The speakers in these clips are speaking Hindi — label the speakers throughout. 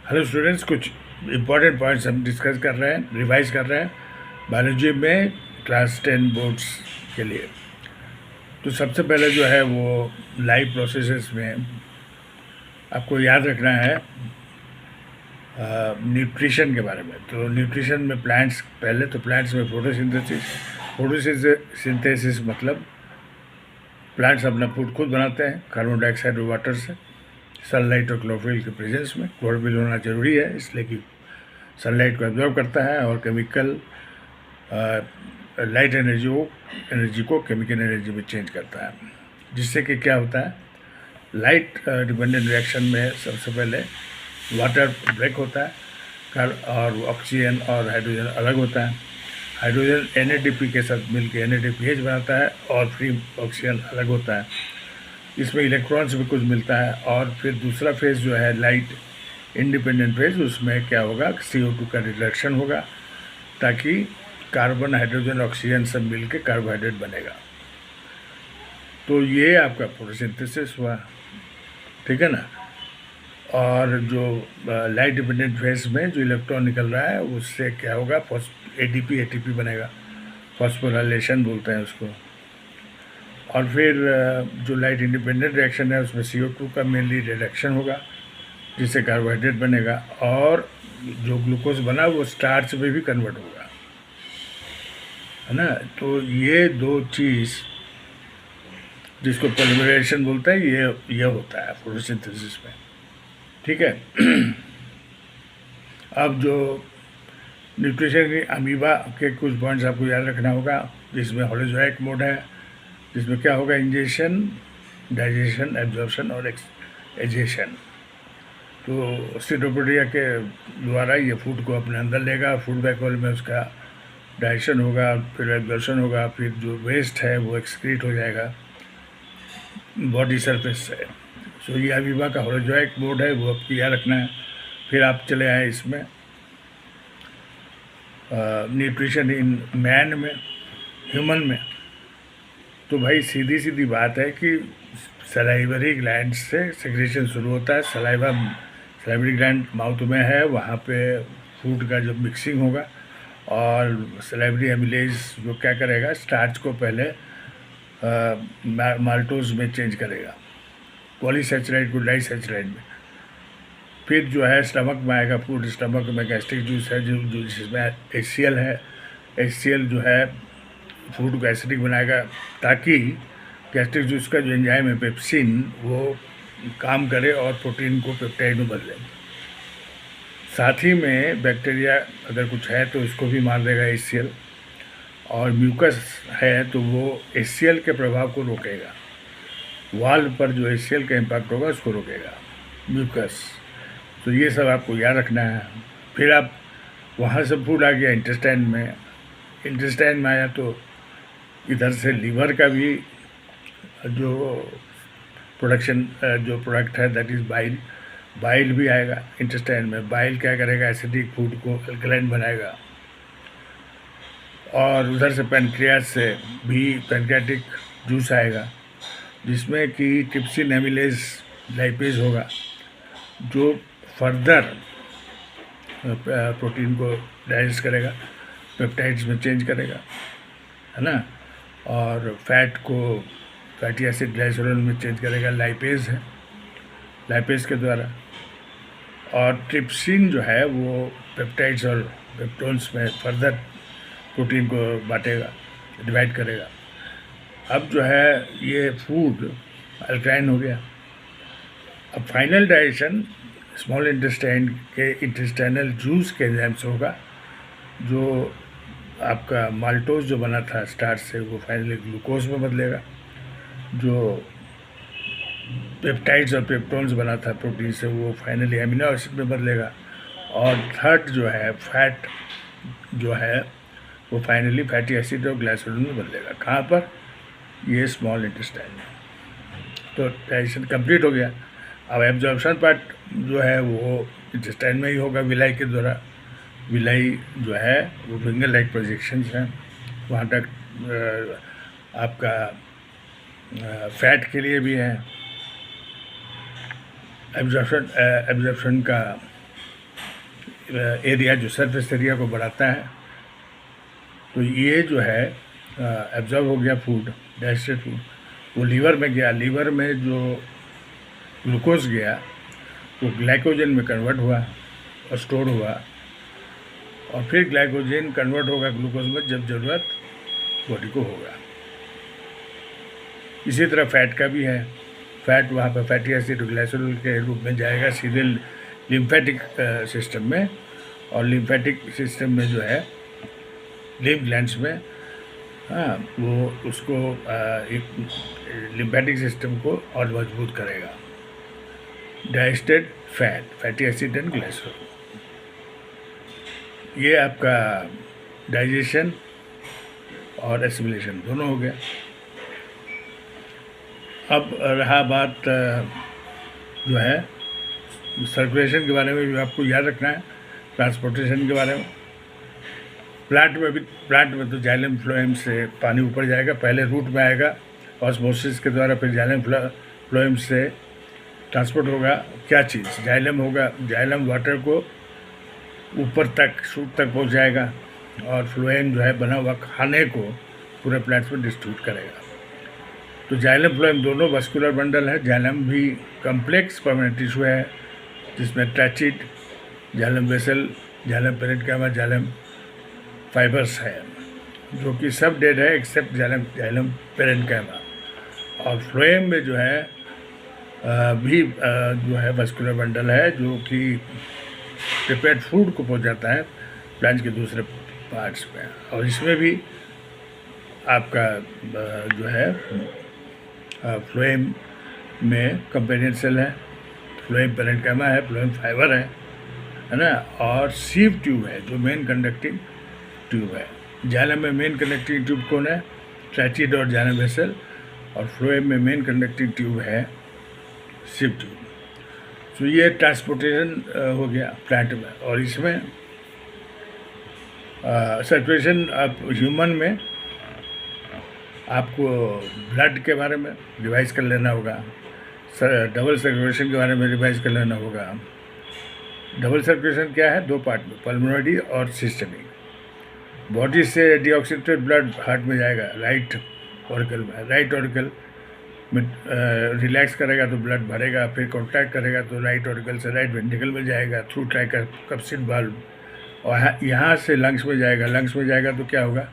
Speaker 1: हेलो स्टूडेंट्स, कुछ इम्पोर्टेंट पॉइंट्स हम डिस्कस कर रहे हैं, रिवाइज कर रहे हैं बायोलॉजी में क्लास 10 बोर्ड्स के लिए। तो सबसे पहले जो है वो लाइव प्रोसेसेस में आपको याद रखना है न्यूट्रिशन के बारे में। तो न्यूट्रिशन में प्लांट्स, पहले तो प्लांट्स में फोटोसिंथेसिस मतलब प्लांट्स अपना फूड खुद बनाते हैं कार्बन डाइऑक्साइड और वाटर से, सनलाइट और क्लोरोफिल के प्रेजेंस में। क्लोरोफिल होना जरूरी है इसलिए कि सनलाइट को एब्जॉर्ब करता है और केमिकल लाइट एनर्जी को केमिकल एनर्जी में चेंज करता है, जिससे कि क्या होता है, लाइट डिपेंडेंट रिएक्शन में सबसे पहले वाटर ब्रेक होता है और ऑक्सीजन और हाइड्रोजन अलग होता है। हाइड्रोजन NADP के साथ मिलकर NADPH बनाता है और फ्री ऑक्सीजन अलग होता है। इसमें इलेक्ट्रॉन्स भी कुछ मिलता है। और फिर दूसरा फेज़ जो है लाइट इंडिपेंडेंट फेज़, उसमें क्या होगा, CO2 का रिडक्शन होगा ताकि कार्बन हाइड्रोजन ऑक्सीजन सब मिल के कार्बोहाइड्रेट बनेगा। तो ये आपका फोटोसिंथेसिस हुआ, ठीक है ना। और जो लाइट डिपेंडेंट फेज में जो इलेक्ट्रॉन निकल रहा है उससे क्या होगा, ATP बनेगा, फॉस्फोराइलेशन बोलते हैं उसको। और फिर जो लाइट इंडिपेंडेंट रिएक्शन है उसमें CO2 का मेनली रिडक्शन होगा जिससे कार्बोहाइड्रेट बनेगा, और जो ग्लूकोज बना वो स्टार्च में भी कन्वर्ट होगा, है ना। तो ये दो चीज़ जिसको पॉलीमराइजेशन बोलते हैं ये होता है फोटोसिंथेसिस में, ठीक है। अब जो न्यूट्रिशन की अमीबा के कुछ पॉइंट्स आपको याद रखना होगा, जिसमें होलोजोइक मोड है, जिसमें क्या होगा, इंजेशन, डाइजेशन, एब्जॉर्प्शन और एजेशन। तो सिटोपोडिया के द्वारा ये फूड को अपने अंदर लेगा, फूड बैकहोल में उसका डाइजेशन होगा, फिर एब्जॉर्प्शन होगा, फिर जो वेस्ट है वो एक्सक्रीट हो जाएगा बॉडी सरफेस से। सो ये अमीबा का होलोजोइक मोड है, वो आपको याद रखना है। फिर आप चले आए इसमें न्यूट्रिशन इन मैन में, ह्यूमन में। तो भाई सीधी सीधी बात है कि सलाइवरी ग्लैंड से सेक्रेशन शुरू होता है। सलाइवरी ग्लैंड माउथ में है, वहाँ पे फूड का जो मिक्सिंग होगा और सलाइवरी एमिलेज जो क्या करेगा, स्टार्च को पहले माल्टोज में चेंज करेगा, पॉलीसेचराइड को डाइसेचराइड में। फिर जो है स्टमक में आएगा फूड, स्टमक में गैस्ट्रिक जूस है जो जिसमें HCl है। HCl जो है फूड को एसिडिक बनाएगा ताकि गैस्ट्रिक जूस का जो एंजाइम है पेप्सिन वो काम करे और प्रोटीन को पेप्टाइड में बदले। साथ ही में बैक्टीरिया अगर कुछ है तो इसको भी मार देगा HCl, और म्यूकस है तो वो HCl के प्रभाव को रोकेगा, वाल्व पर जो HCl का इम्पैक्ट होगा उसको रोकेगा म्यूकस। तो ये सब आपको याद रखना है। फिर आप वहाँ से फूड आ गया इंटेस्टाइन में आया तो इधर से लीवर का भी जो जो प्रोडक्ट है दैट इज़ बाइल भी आएगा इंटेस्टाइन में। बाइल क्या करेगा, एसिडिक फूड को अल्कलाइन बनाएगा। और उधर से पैनक्रियास से भी पैनक्रियाटिक जूस आएगा जिसमें कि ट्रिप्सिन एमिलेज लाइपेज होगा जो फर्दर प्रोटीन को डाइजेस्ट करेगा, पेप्टाइड्स में चेंज करेगा, है ना। और फैट को फैटी एसिड ग्लाइसरोल में चेंज करेगा, लाइपेज है, लाइपेज के द्वारा। और ट्रिप्सिन जो है वो पेप्टाइड्स और पेप्टोन्स में फर्दर प्रोटीन को बांटेगा, डिवाइड करेगा। अब जो है ये फूड अल्कलाइन हो गया। अब फाइनल डाइजेशन स्मॉल इंटेस्टाइन के इंटेस्टाइनल जूस के एंजाइम से होगा, जो आपका माल्टोज जो बना था स्टार्च से वो फाइनली ग्लूकोज में बदलेगा, जो पेप्टाइड्स और पेप्टोन्स बना था प्रोटीन से वो फाइनली एमिनो एसिड में बदलेगा, और थर्ड जो है फैट जो है वो फाइनली फैटी एसिड और ग्लाइसरोल में बदलेगा। कहाँ पर, ये स्मॉल इंटेस्टाइन में। तो डाइजेशन कंप्लीट हो गया। अब एब्जॉर्प्शन पार्ट जो है वो इंटेस्टाइन में ही होगा विलाई के द्वारा। विलाई जो है वो फिंगर लाइक प्रोजेक्शंस हैं, वहाँ तक आपका फैट के लिए भी है। एब्जॉर्प्शन का एरिया, जो सरफेस एरिया को बढ़ाता है। तो ये जो है एब्जॉर्ब हो गया फूड, डाइजेस्टेड फूड, वो लीवर में गया। लीवर में जो ग्लूकोज गया वो ग्लाइकोजन में कन्वर्ट हुआ और स्टोर हुआ, और फिर ग्लाइकोजन कन्वर्ट होगा ग्लूकोज में जब ज़रूरत बॉडी को होगा। इसी तरह फैट का भी है। फैट वहाँ पर फैटी एसिड ग्लाइसोल के रूप में जाएगा सीधे लिम्फेटिक सिस्टम में, और लिम्फेटिक सिस्टम में जो है लिम्फ ग्लैंड्स में, हाँ, वो उसको एक लिम्फेटिक सिस्टम को और मजबूत करेगा। Digested fat, fatty acid and glycerol, ये आपका डाइजेशन और एसिमिलेशन दोनों हो गया। अब रहा बात जो है सर्कुलेशन के बारे में भी आपको याद रखना है, ट्रांसपोर्टेशन के बारे में। प्लांट में तो जाइलम फ्लोएम से पानी ऊपर जाएगा, पहले रूट में आएगा ऑस्मोसिस के द्वारा, फिर जाइलम फ्लोएम से ट्रांसपोर्ट होगा। क्या चीज़? जाइलम होगा। जाइलम वाटर को ऊपर तक, शूट तक पहुंचाएगा, और फ्लोएम जो है बना हुआ खाने को पूरे प्लांट्स में डिस्ट्रीब्यूट करेगा। तो जाइलम फ्लोएम दोनों वस्कुलर बंडल है। जाइलम भी कम्प्लेक्स परमानेंट टिश्यू है जिसमें tracheid, xylem vessel, xylem parenchyma, xylem fibres है, जो कि सब डेड है एक्सेप्ट जाइलम पेरेन्काइमा। और फ्लोएम में जो है भी जो है वस्कुलर बंडल है, जो कि प्रिपेयर्ड फूड को पहुंचाता है प्लांट के दूसरे पार्ट्स में। और इसमें भी आपका जो है फ्लोएम में कंपेनियन सेल है, फ्लोएम पेरेन्काइमा है, फ्लोएम फाइबर है ना, और सीव ट्यूब है जो मेन कंडक्टिंग ट्यूब है। जाइलम में मेन कंडक्टिंग ट्यूब कौन है? ट्रैचिड और जाइलम वेसल, और फ्लोएम में मेन कंडक्टिंग ट्यूब है सीव ट्यूब। तो ये ट्रांसपोर्टेशन हो गया प्लांट में। और इसमें सर्कुलेशन आप ह्यूमन में आपको ब्लड के बारे में रिवाइज कर लेना होगा, डबल सर्कुलेशन के बारे में रिवाइज कर लेना होगा। डबल सर्कुलेशन क्या है? दो पार्ट में, पल्मोनरी और सिस्टमिक। बॉडी से डीऑक्सीडेटेड ब्लड हार्ट में जाएगा, राइट ऑरिकल में। राइट ऑरिकल में रिलैक्स करेगा तो ब्लड भरेगा, फिर कॉन्ट्रैक्ट करेगा तो राइट ऑरिकल से राइट वेंट्रिकल में जाएगा थ्रू ट्राइकप्सिड वाल्व, और यहाँ से लंग्स में जाएगा। लंग्स में जाएगा तो क्या होगा?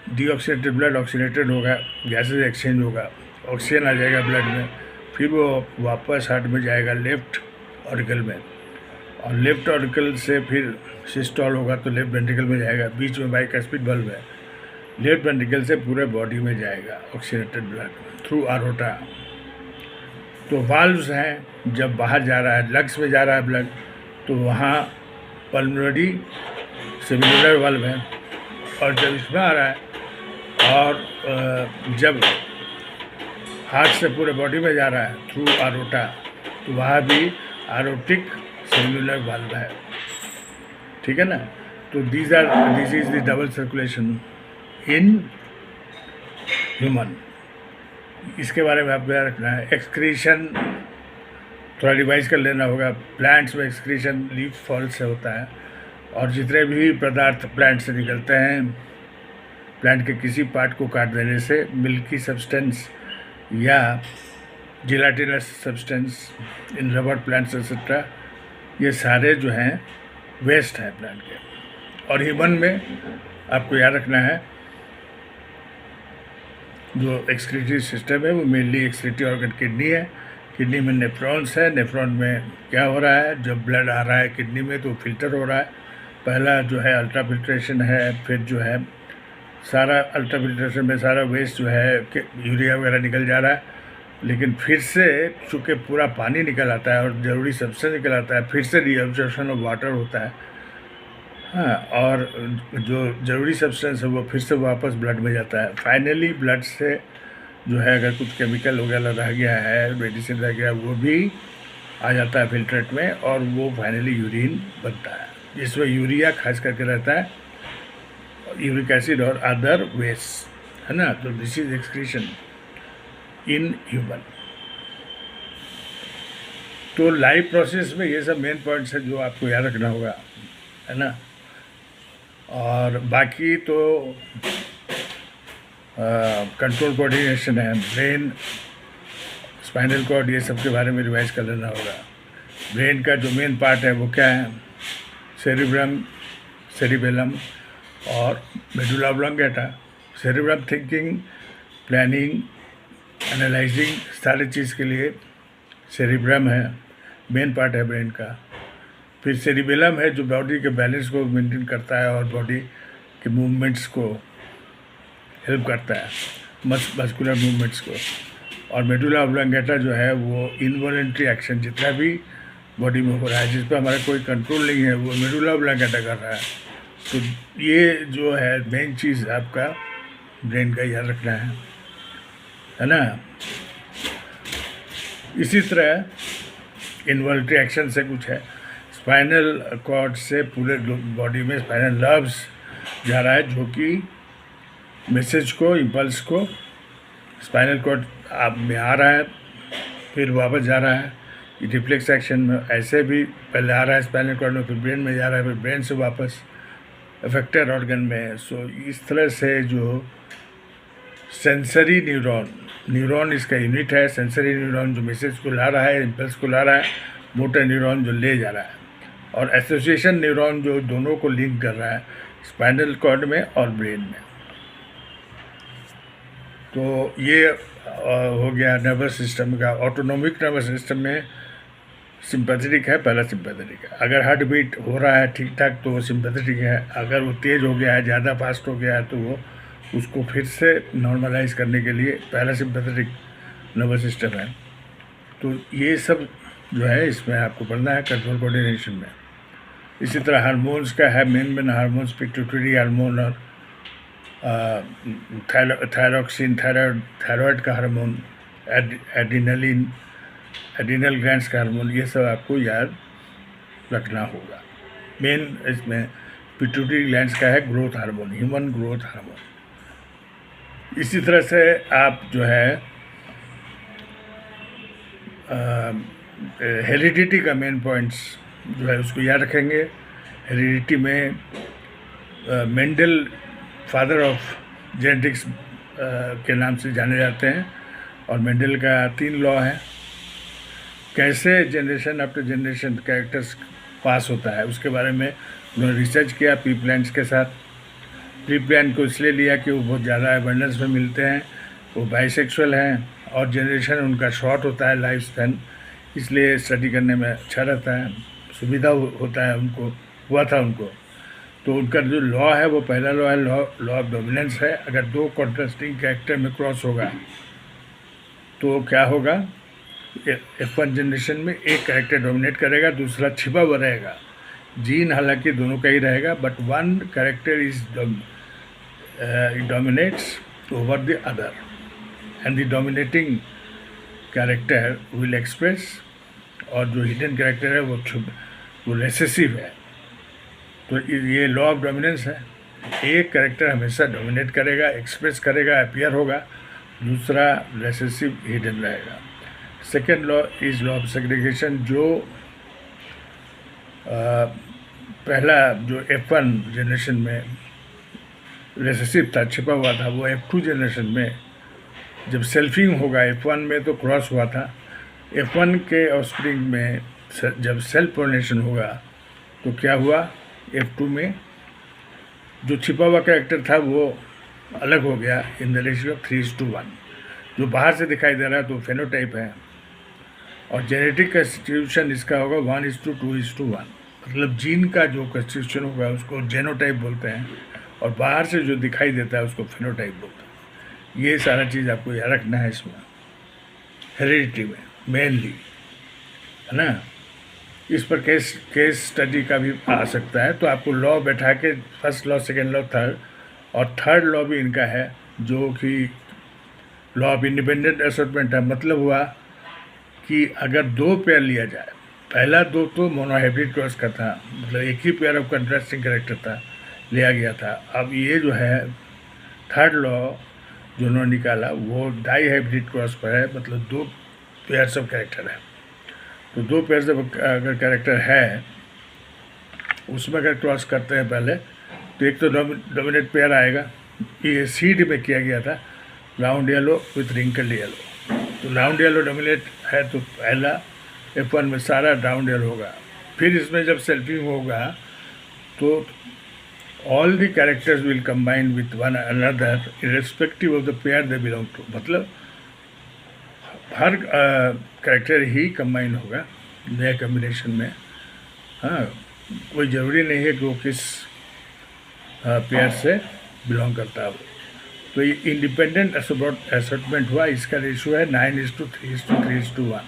Speaker 1: डीऑक्सीडेटेड ब्लड ऑक्सीडेटेड होगा, गैसेज एक्सचेंज होगा, ऑक्सीजन आ जाएगा ब्लड में, फिर वो वापस हार्ट में जाएगा लेफ्ट ऑरिकल में, और लेफ्ट ऑरिकल से फिर सिस्टोल होगा तो लेफ्ट वेंट्रिकल में जाएगा। बीच में बाइकस्पिड वाल्व है, लेफ्ट वेंट्रिकल से पूरे बॉडी में जाएगा ऑक्सीडेटेड ब्लड थ्रू आरोटा। तो वाल्व्स हैं, जब बाहर जा रहा है, लंग्स में जा रहा है ब्लड, तो वहाँ पल्मोनरी सेल्युलर वाल्व है, और जब इसमें आ रहा है और जब हार्ट से पूरे बॉडी में जा रहा है थ्रू आरोटा, तो वहाँ भी आरोटिक सेल्युलर वाल्व है। ठीक है ना? तो this is the double circulation in human. इसके बारे में आपको याद रखना है। एक्सक्रीशन थोड़ा रिवाइज कर लेना होगा। प्लांट्स में एक्सक्रीशन लीफ फॉल से होता है, और जितने भी पदार्थ प्लांट से निकलते हैं, प्लांट के किसी पार्ट को काट देने से मिल्की सब्सटेंस या gelatinous substance in rubber plants etcetera, ये सारे जो हैं वेस्ट हैं प्लांट के। और ह्यूमन में आपको याद रखना है जो एक्सक्रीटरी सिस्टम है वो मेनली एक्सक्रीटरी ऑर्गन किडनी है। किडनी में नेफ्रॉन्स है। नेफ्रॉन में क्या हो रहा है? जब ब्लड आ रहा है किडनी में तो फिल्टर हो रहा है। पहला जो है अल्ट्रा फिल्ट्रेशन है, फिर जो है सारा अल्ट्रा फिल्ट्रेशन में सारा वेस्ट जो है यूरिया वगैरह निकल जा रहा है, लेकिन फिर से चूँकि पूरा पानी निकल आता है और ज़रूरी सब्सटेंस निकल आता है, फिर से रीअब्जॉर्प्शन ऑफ वाटर होता है। हाँ, और जो ज़रूरी सब्सटेंस है वो फिर से वापस ब्लड में जाता है। फाइनली ब्लड से जो है अगर कुछ केमिकल वगैरह रह गया है, मेडिसिन रह गया, वो भी आ जाता है फिल्ट्रेट में, और वो फाइनली यूरिन बनता है, जिसमें यूरिया खास करके रहता है, यूरिक एसिड और अदर वेस्ट, है ना। तो this is excretion in human. तो लाइफ प्रोसेस में ये सब मेन पॉइंट्स है जो आपको याद रखना होगा। है ना। और बाकी तो कंट्रोल कोऑर्डिनेशन है, ब्रेन, स्पाइनल कॉर्ड, ये सब के बारे में रिवाइज कर लेना होगा। ब्रेन का जो मेन पार्ट है वो क्या है, सेरिब्रम, सेरिबेलम और medulla oblongata. Cerebrum thinking, planning, analysing, सारी चीज़ के लिए सेरिब्रम है, मेन पार्ट है ब्रेन का। फिर सेरिबेलम है जो बॉडी के बैलेंस को मेंटेन करता है और बॉडी के मूवमेंट्स को हेल्प करता है, मस्कुलर मूवमेंट्स को। और मेडुला ऑब्लोंगेटा जो है वो इनवॉलेंट्री एक्शन जितना भी बॉडी में हो रहा है, जिस पर हमारा कोई कंट्रोल नहीं है, वो मेडुला ऑब्लोंगेटा कर रहा है। तो ये जो है मेन चीज़ आपका ब्रेन का याद रखना है ना। इसी तरह इनवॉलेंट्री एक्शन से कुछ है, स्पाइनल कॉर्ड से पूरे बॉडी में स्पाइनल नर्व्स जा रहा है, जो कि मैसेज को, इम्पल्स को स्पाइनल कॉर्ड आप में आ रहा है, फिर वापस जा रहा है। रिफ्लेक्स एक्शन में ऐसे भी पहले आ रहा है स्पाइनल कॉर्ड में, फिर ब्रेन में जा रहा है, फिर ब्रेन से वापस अफेक्टेड ऑर्गन में। सो इस तरह से जो सेंसरी न्यूरॉन इसका यूनिट है। सेंसरी न्यूरॉन जो मैसेज को ला रहा है, इम्पल्स को ला रहा है, मोटर न्यूरॉन जो ले जा रहा है, और एसोसिएशन न्यूरॉन जो दोनों को लिंक कर रहा है स्पाइनल कॉर्ड में और ब्रेन में। तो ये हो गया नर्वस सिस्टम का। ऑटोनोमिक नर्वस सिस्टम में सिंपैथेटिक है, पहला सिंपैथेटिक है। अगर हार्ट बीट हो रहा है ठीक ठाक तो वो सिंपैथेटिक है। अगर वो तेज़ हो गया है, ज़्यादा फास्ट हो गया है, तो वो उसको फिर से नॉर्मलाइज करने के लिए पहला सिंपैथेटिक नर्वस सिस्टम है। तो ये सब जो है इसमें आपको पढ़ना है कंट्रोल कोऑर्डिनेशन में। इसी तरह हार्मोन्स का है, मेन हार्मोन्स पिट्यूटरी हार्मोन और थायरॉक्सिन, थायराइड का हार्मोन, एड्रिनलिन, एड्रिनल ग्लैंड्स का हार्मोन, ये सब आपको याद रखना होगा। मेन इसमें पिट्यूटरी ग्लैंड्स का है growth hormone, human growth hormone. इसी तरह से आप जो है हेरिडिटी का मेन पॉइंट्स जो है उसको याद रखेंगे। हेरिडिटी में मेंडल फादर ऑफ जेनेटिक्स के नाम से जाने जाते हैं, और मेंडल का 3 लॉ है। कैसे जनरेशन आफ्टर जनरेशन कैरेक्टर्स पास होता है उसके बारे में उन्होंने रिसर्च किया पी प्लांट्स के साथ। पी प्लांट को इसलिए लिया कि वो बहुत ज़्यादा एबंडेंस में मिलते हैं, वो बाइसेक्सुअल हैं और जनरेशन उनका शॉर्ट होता है, लाइफ स्पैन, इसलिए स्टडी करने में अच्छा रहता है, सुविधा होता है उनको, हुआ था उनको। तो उनका जो लॉ है वो पहला लॉ है, लॉ ऑफ डोमिनेंस है। अगर 2 कॉन्ट्रास्टिंग कैरेक्टर में क्रॉस होगा तो क्या होगा, F1 जनरेशन में एक कैरेक्टर डोमिनेट करेगा, दूसरा छिपा हुआ रहेगा। जीन हालांकि दोनों का ही रहेगा, but one character is dominates over the other and the dominating character will express, और जो हिडन कैरेक्टर है वो रेसेसिव है। तो ये लॉ ऑफ डोमिनेंस है। एक कैरेक्टर हमेशा डोमिनेट करेगा, एक्सप्रेस करेगा, अपीयर होगा, दूसरा रेसेसिव हिडन रहेगा। Second law is law of segregation, जो पहला जो F1 जनरेशन में रेसेसिव था, छिपा हुआ था, वो F2 जनरेशन में जब सेल्फिंग होगा, F1 में तो क्रॉस हुआ था, F1 के ऑफस्प्रिंग में जब सेल्फ पोलिनेशन होगा तो क्या हुआ, F2 में जो छिपा हुआ कैरेक्टर था वो अलग हो गया इन द रेशियो ऑफ 3:1। जो बाहर से दिखाई दे रहा है तो फेनोटाइप है, और जेनेटिक कंस्टिट्यूशन इसका होगा 1:2:1, मतलब जीन का जो कंस्टिट्यूशन होगा उसको जेनोटाइप बोलते हैं, और बाहर से जो दिखाई देता है उसको फेनोटाइप बोलते हैं। ये सारा चीज़ आपको याद रखना है इसमें, हेरिडिटी में मेनली, है ना। इस पर केस स्टडी का भी आ सकता है, तो आपको लॉ बैठा के first law, second law, third, और थर्ड लॉ भी इनका है जो कि लॉ ऑफ इंडिपेंडेंट असॉर्टमेंट है। मतलब हुआ कि अगर 2 पेयर लिया जाए, पहला 2 तो मोनोहाइब्रिड क्रॉस का था, मतलब एक ही पेयर ऑफ कंट्रास्टिंग कैरेक्टर था, लिया गया था। अब ये जो है थर्ड लॉ जो उन्होंने निकाला वो डाई हाइब्रिड क्रॉस पर है, मतलब 2 पेयर्स ऑफ कैरेक्टर है। तो 2 पेयर्स ऑफ अगर कैरेक्टर है उसमें अगर क्रॉस करते हैं पहले तो एक तो डोमिनेट पेयर आएगा। ये सीड में किया गया था, round yellow with wrinkle yellow. तो राउंड येलो डोमिनेट है तो पहला F1 में सारा राउंड येलो होगा। फिर इसमें जब सेल्फिंग होगा तो all the characters will combine with one another irrespective of the pair they belong to. मतलब हर कैरेक्टर ही कंबाइन होगा नए कम्बिनेशन में। हाँ, कोई ज़रूरी नहीं है कि वो किस पेयर से बिलोंग करता हो। तो ये इंडिपेंडेंट असॉर्टमेंट हुआ, इसका रेशियो है 9:3:3:1।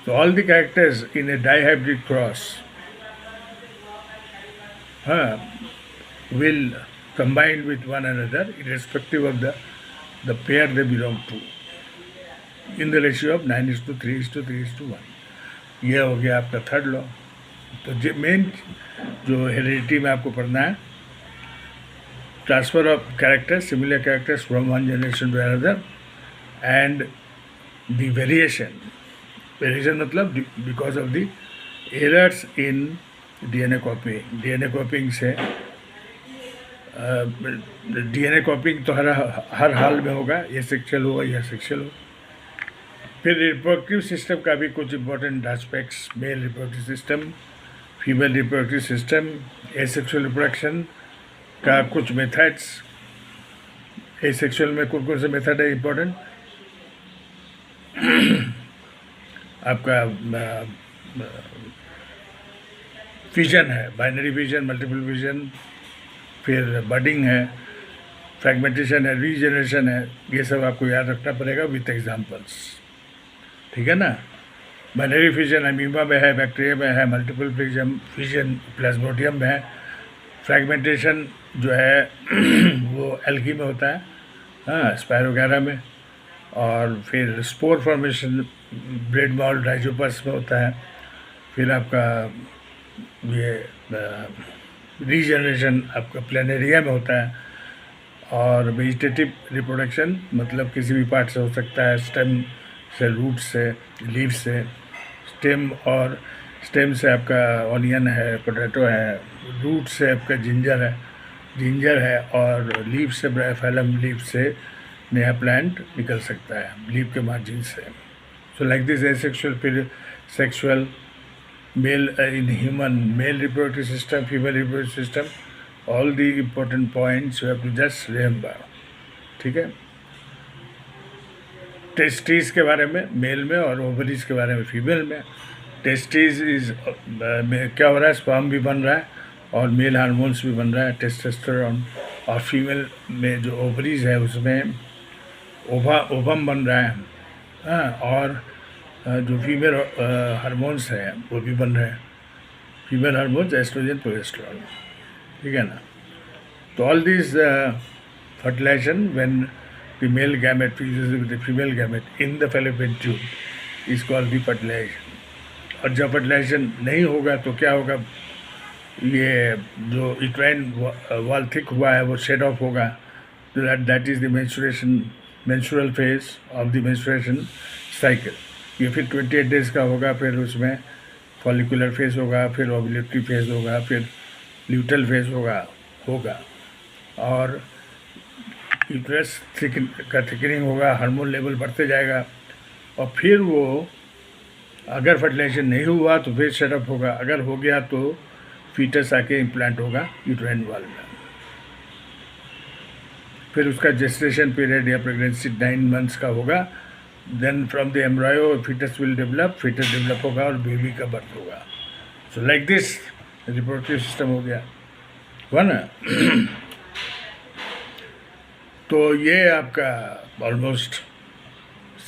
Speaker 1: तो all the characters in A dihybrid cross will combine with one another irrespective of the pair they belong to in the ratio of 9:3:3:1। यह हो गया आपका थर्ड लॉ। तो मेन जो हेरिडिटी में आपको पढ़ना है, transfer of characters, similar characters from one generation to another, and the variation मतलब because of the errors in DNA copying. DNA copying से डीएनए कॉपिंग तो हर हाल में होगा, ये सेक्सुअल होगा या सेक्सुअल हो। फिर रिप्रोडक्टिव सिस्टम का भी कुछ important aspects, mail reproductive system, female reproductive system, asexual reproduction का कुछ मेथड्स। एसेक्सुअल में कौन कौन से मेथड है इम्पोर्टेंट? आपका फिजन है, बाइनरी फिजन, मल्टीपल फिजन, फिर बडिंग है, फ्रैगमेंटेशन है, रीजनरेशन है। ये सब आपको याद रखना पड़ेगा विथ एग्जांपल्स, ठीक है ना। बाइनरी फिजन अमीबा में है, बैक्टीरिया में है, मल्टीपल फिजन प्लाज्मोडियम में है। फ्रैगमेंटेशन जो है वो एल्गी में होता है, हाँ, स्पायरोगैरा में। और फिर spore formation bread mall Rhizopus में होता है। फिर आपका ये रीजनरेशन आपका प्लेनेरिया में होता है। और वेजिटेटिव रिप्रोडक्शन मतलब किसी भी पार्ट से हो सकता है, स्टेम से, रूट से, लीव से। स्टेम से आपका ऑनियन है, पोटैटो है, रूट से आपका जिंजर है, और लीव से ब्रायोफाइलम लीव से नया प्लांट निकल सकता है लीव के मार्जिन से। सो लाइक दिस एसेक्सुअल, फिर sexual, male in human, male reproductive system, female reproductive system, all the important points you have to just remember, ठीक है। टेस्टिस के बारे में मेल में और ओवरीज के बारे में फीमेल में। टेस्टिस क्या हो रहा है, स्पर्म भी बन रहा है और मेल हार्मोन्स भी बन रहा है, टेस्टोस्टेरोन। और फीमेल में जो ओवरीज है उसमें ओवम बन रहा है, हाँ। और जो फीमेल हार्मोन्स हैं वो भी बन रहे हैं, फीमेल हार्मोन्स एस्ट्रोजन, प्रोजेस्टेरोन, ठीक है ना। तो all this fertilisation when the male gamete fuses with the female gamete in the fallopian tube is called the fertilisation. और जब फर्टिलाइजेशन नहीं होगा तो क्या होगा, ये जो यूट्राइन वॉल थिक हुआ है वो शेड ऑफ होगा। That is the menstrual phase of the menstruation cycle. ये फिर 28 डेज़ का होगा, फिर उसमें फॉलिकुलर फेज होगा, फिर ओव्यूलेटरी फेज होगा, फिर ल्यूटल फेज होगा। और यूट्रस का थिकनिंग होगा, हार्मोन लेवल बढ़ते जाएगा। और फिर वो अगर फर्टिलाइजेशन नहीं हुआ तो फिर सेटअप होगा, अगर हो गया तो फीटस आके इम्प्लांट होगा यूट्राइन वॉल में। फिर उसका जेस्टेशन पीरियड या प्रेगनेंसी 9 मंथ्स का होगा। Then from the embryo foetus will develop, foetus develop होगा और बेबी का बर्थ होगा। So like this reproductive system हो गया, हुआ ना। तो ये आपका ऑलमोस्ट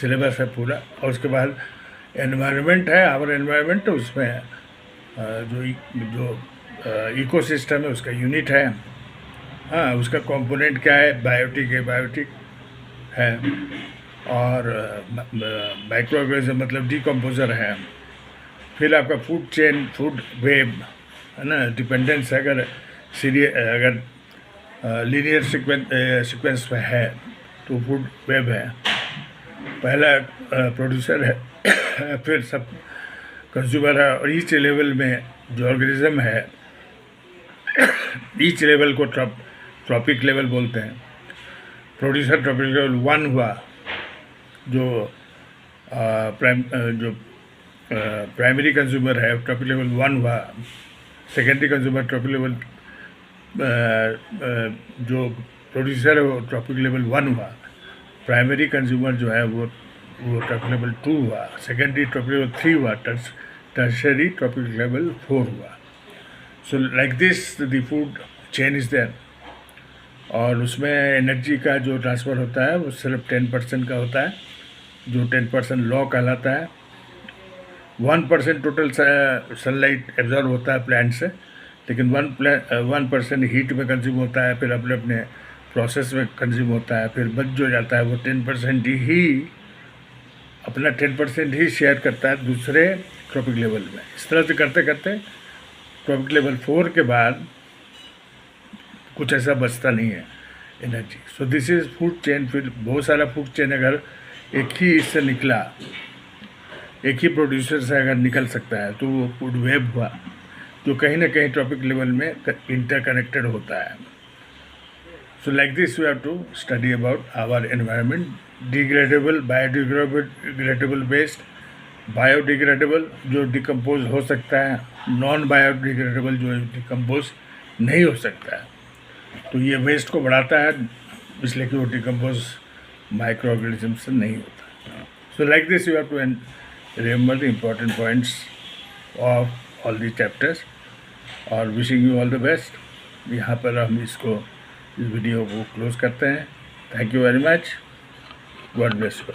Speaker 1: सिलेबस है पूरा। और उसके बाद एनवायरनमेंट है, आवर एनवायरनमेंट, उसमें जो इकोसिस्टम है उसका यूनिट है, हाँ। उसका कंपोनेंट क्या है, बायोटिक है। और माइक्रोऑर्गेनिज्म मतलब डिकम्पोजर है। फिर आपका फूड चेन, फूड वेब है ना, डिपेंडेंस है। अगर लीनियर सीक्वेंस में है तो फूड वेब है, पहला प्रोड्यूसर है, फिर सब कंज्यूमर है, और ईच लेवल में जो ऑर्गेनिज्म है, ईच लेवल को ट्रॉपिक लेवल बोलते हैं। प्रोड्यूसर ट्रॉपिक लेवल 1 हुआ, जो प्राइमरी कंज्यूमर है ट्रॉपिक लेवल 1 हुआ। सेकेंडरी कंज्यूमर ट्रॉपिक लेवल जो प्रोड्यूसर है वो ट्रॉपिक लेवल 1 हुआ। प्राइमरी कंज्यूमर जो है वो ट्रॉपिक लेवल 2 हुआ। सेकेंडरी ट्रॉपिक लेवल 3 हुआ। टर्शरी ट्रॉपिक लेवल 4 हुआ। So like this the food chain is there. और उसमें एनर्जी का जो ट्रांसफ़र होता है वो सिर्फ 10% का होता है, जो 10% लॉ कहलाता है। 1% टोटल सनलाइट एब्जॉर्ब होता है प्लांट से, लेकिन 1% हीट में कंज्यूम होता है, फिर अपने अपने प्रोसेस में कंज्यूम होता है, फिर बच जो जाता है वो 10% ही अपना 10% ही शेयर करता है दूसरे ट्रॉपिक लेवल में। इस तरह से करते करते ट्रॉपिक लेवल 4 के बाद कुछ ऐसा बचता नहीं है energy. So this is food chain. फिर बहुत सारा फूड चेन अगर एक ही इससे निकला, एक ही प्रोड्यूसर से अगर निकल सकता है तो वो फूड वेब हुआ, जो कहीं ना कहीं ट्रॉपिक लेवल में इंटरकनेक्टेड होता है। So like this we have to study about our environment. Degradable, biodegradable waste, biodegradable जो डिकम्पोज हो सकता है, नॉन बायोडिग्रेडेबल जो डिकम्पोज नहीं हो सकता है। तो ये वेस्ट को बढ़ाता है, इसलिए कि वो डिकम्पोज माइक्रो ऑर्गेनिज्म से नहीं होता। So like this you have to remember the important points of all the chapters, और wishing you all the best. यहाँ पर हम इस वीडियो को क्लोज करते हैं। Thank you very much. God bless you.